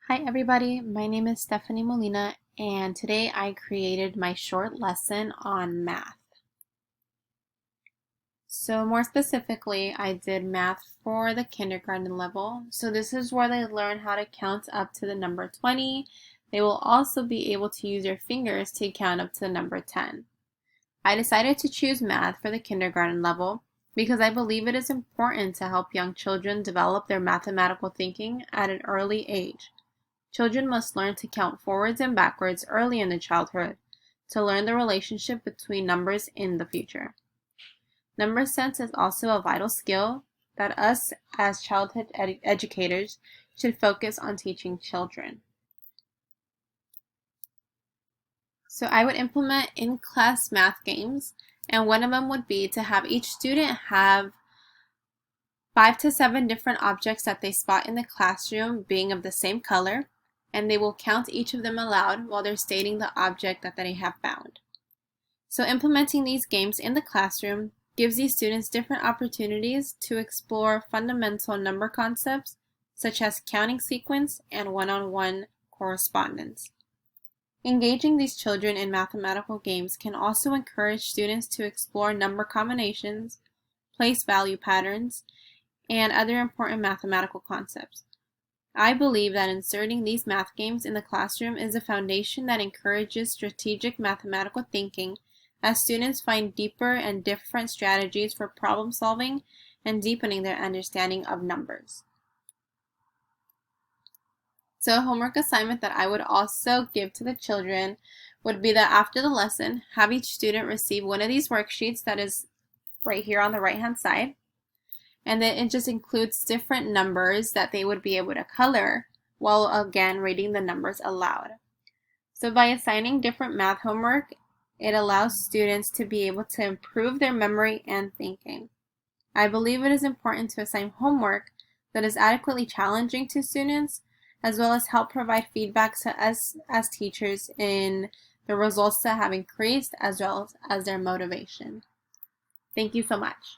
Hi everybody, my name is Stephanie Molina and today I created my short lesson on math. So more specifically, I did math for the kindergarten level. So this is where they learn how to count up to the number 20. They will also be able to use their fingers to count up to the number 10. I decided to choose math for the kindergarten level because I believe it is important to help young children develop their mathematical thinking at an early age. Children must learn to count forwards and backwards early in their childhood to learn the relationship between numbers in the future. Number sense is also a vital skill that us as childhood educators should focus on teaching children. So I would implement in-class math games, and one of them would be to have each student have 5 to 7 different objects that they spot in the classroom being of the same color, and they will count each of them aloud while they're stating the object that they have found. So implementing these games in the classroom gives these students different opportunities to explore fundamental number concepts such as counting sequence and one-on-one correspondence. Engaging these children in mathematical games can also encourage students to explore number combinations, place value patterns, and other important mathematical concepts. I believe that inserting these math games in the classroom is a foundation that encourages strategic mathematical thinking as students find deeper and different strategies for problem solving and deepening their understanding of numbers. So a homework assignment that I would also give to the children would be that after the lesson, have each student receive one of these worksheets that is right here on the right-hand side. And then it just includes different numbers that they would be able to color while again reading the numbers aloud. So by assigning different math homework, it allows students to be able to improve their memory and thinking. I believe it is important to assign homework that is adequately challenging to students, as well as help provide feedback to us as teachers in the results that have increased as well as their motivation. Thank you so much.